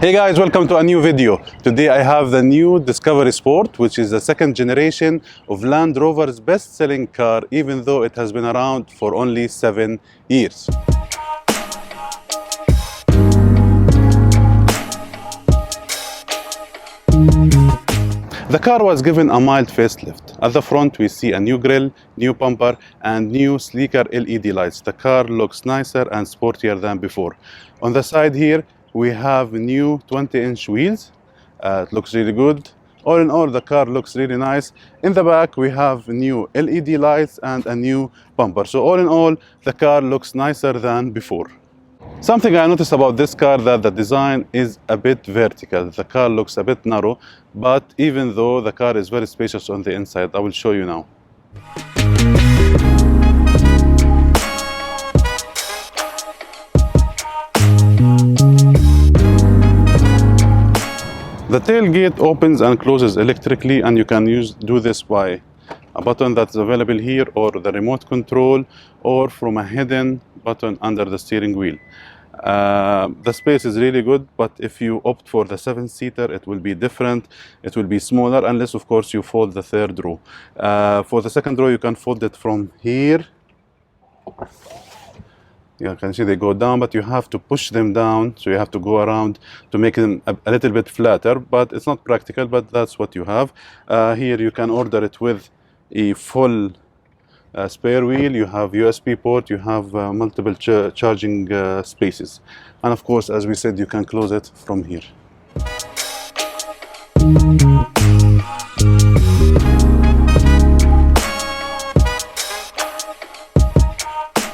Hey guys, welcome to a new video. Today I have the new Discovery Sport, which is the second generation of Land Rover's best-selling car, even though it has been around for only 7 years. The car was given a mild facelift. At the front we see a new grille, new bumper and new sleeker LED lights. The car looks nicer and sportier than before. On the side here we have new 20-inch wheels. It looks really good. All in all, the car looks really nice. In the back we have new LED lights and a new bumper. So all in all, the car looks nicer than before. Something I noticed about this car that the design is a bit vertical. The car looks a bit narrow, but even though the car is very spacious on the inside, I will show you now. The tailgate opens and closes electrically, and you can do this by a button that's available here, or the remote control, or from a hidden button under the steering wheel. The space is really good, but if you opt for the 7-seater, it will be different. It will be smaller, unless of course you fold the third row. For the second row, you can fold it from here. You can see they go down, but you have to push them down, so you have to go around to make them a little bit flatter, but it's not practical, but that's what you have. Here you can order it with a full spare wheel. You have USB port, you have multiple charging spaces, and of course, as we said, you can close it from here.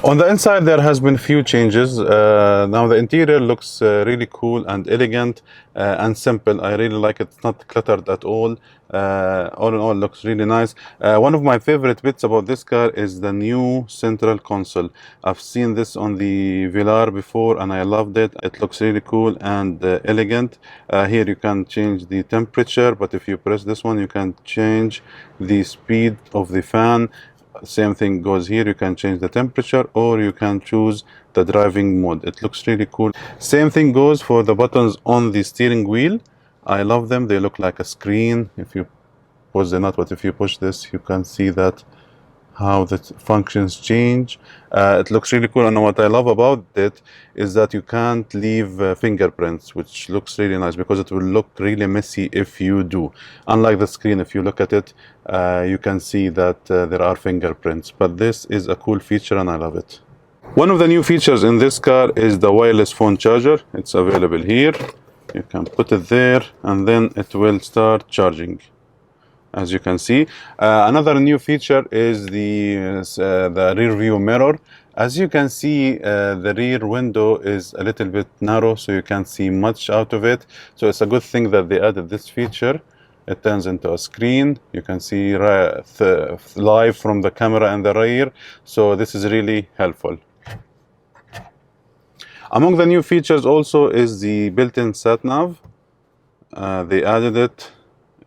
On the inside there has been few changes. Now the interior looks really cool and elegant and simple. I really like it. It's not cluttered at all. All in all, looks really nice. One of my favorite bits about this car is the new central console. I've seen this on the Velar before and I loved it. It looks really cool and elegant. Here you can change the temperature, but if you press this one you can change the speed of the fan. Same thing goes here. You can change the temperature, or you can choose the driving mode. It looks really cool. Same thing goes for the buttons on the steering wheel. I love them. They look like a screen. If you push the nut, but if you push this, you can see that how the functions change. It looks really cool, and what I love about it is that you can't leave fingerprints, which looks really nice, because it will look really messy if you do. Unlike the screen, if you look at it, you can see that there are fingerprints, but this is a cool feature and I love it. One of the new features in this car is the wireless phone charger. It's available here. You can put it there and then it will start charging, as you can see. Another new feature is the rear view mirror. As you can see, the rear window is a little bit narrow, so you can't see much out of it. So it's a good thing that they added this feature. It turns into a screen. You can see live from the camera in the rear. So this is really helpful. Among the new features also is the built-in Set Nav. They added it.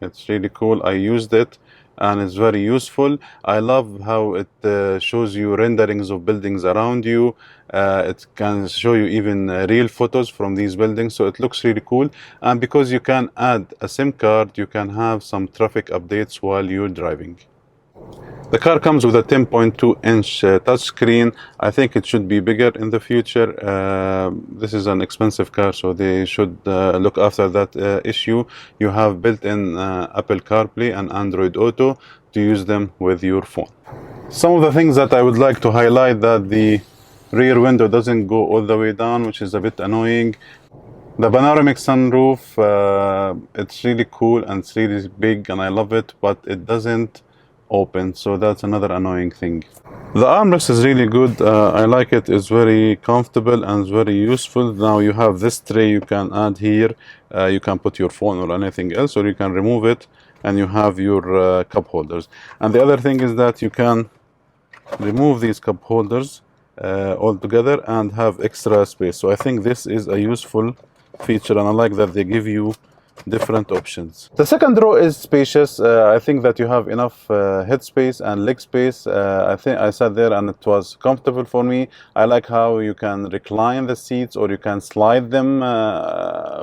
It's really cool. I used it and it's very useful. I love how it shows you renderings of buildings around you. It can show you even real photos from these buildings, so it looks really cool. And because you can add a SIM card, you can have some traffic updates while you're driving. The car comes with a 10.2-inch touchscreen. I think it should be bigger in the future. This is an expensive car, so they should look after that issue. You have built-in Apple CarPlay and Android Auto to use them with your phone. Some of the things that I would like to highlight, that the rear window doesn't go all the way down, which is a bit annoying. The panoramic sunroof, it's really cool and it's really big and I love it, but it doesn't open, so that's another annoying thing. The armrest is really good. I like it. It's very comfortable and very useful. Now you have this tray you can add here. You can put your phone or anything else, or you can remove it and you have your cup holders. And the other thing is that you can remove these cup holders all together and have extra space. So I think this is a useful feature, and I like that they give you different options. The second row is spacious. I think that you have enough head space and leg space. I think I sat there and it was comfortable for me. I like how you can recline the seats or you can slide them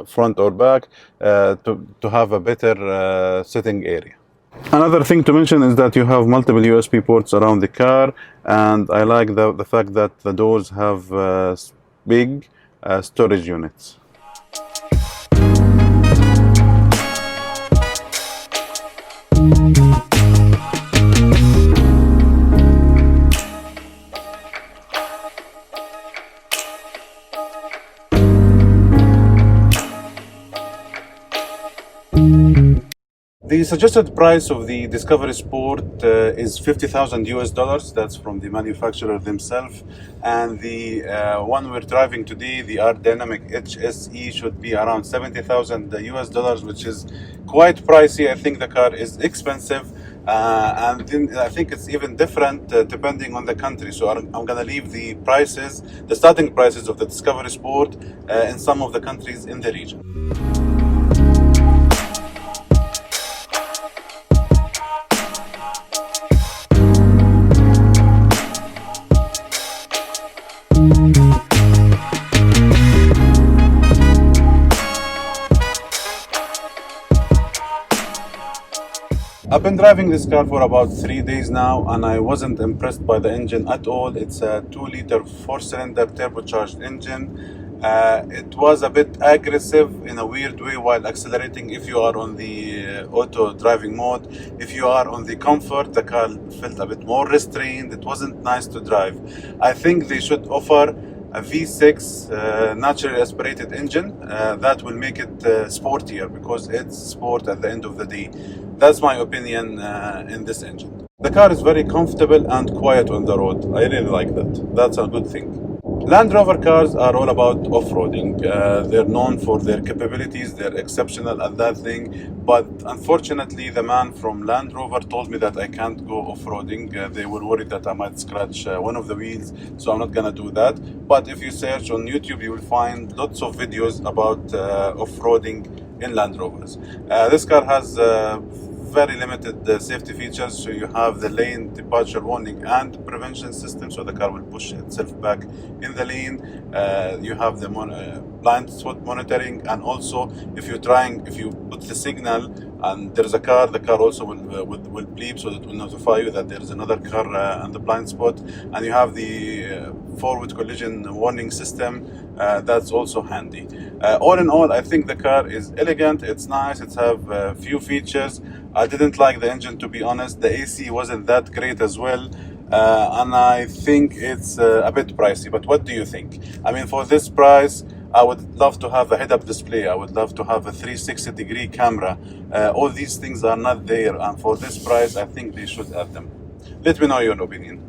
front or back to have a better sitting area. Another thing to mention is that you have multiple USB ports around the car, and I like the fact that the doors have big storage units. The suggested price of the Discovery Sport is $50,000 US. That's from the manufacturer themselves. And the one we're driving today, the R Dynamic HSE, should be around $70,000 US, which is quite pricey. I think the car is expensive. And then I think it's even different depending on the country. So I'm going to leave the prices, the starting prices of the Discovery Sport in some of the countries in the region. I've been driving this car for about 3 days now, and I wasn't impressed by the engine at all. It's a 2-liter 4-cylinder turbocharged engine. It was a bit aggressive in a weird way while accelerating if you are on the auto driving mode. If you are on the comfort, the car felt a bit more restrained. It wasn't nice to drive. I think they should offer a V6 naturally aspirated engine that will make it sportier, because it's sport at the end of the day. That's my opinion in this engine. The car is very comfortable and quiet on the road. I really like that. That's a good thing. Land Rover cars are all about off-roading. They're known for their capabilities. They're exceptional at that thing. But unfortunately, the man from Land Rover told me that I can't go off-roading. They were worried that I might scratch one of the wheels, so I'm not gonna do that. But if you search on YouTube, you will find lots of videos about off-roading in Land Rovers. This car has very limited safety features. So you have the lane departure warning and prevention system, so the car will push itself back in the lane. You have the blind spot monitoring, and also if you put the signal and there's a car, the car also will bleep, so that will notify you that there is another car on the blind spot. And you have the forward collision warning system. That's also handy. All in all, I think the car is elegant. It's nice. It have a few features. I didn't like the engine, to be honest. The AC wasn't that great as well. And I think it's a bit pricey. But what do you think? I mean, for this price, I would love to have a head-up display. I would love to have a 360-degree camera. All these things are not there. And for this price, I think they should add them. Let me know your opinion.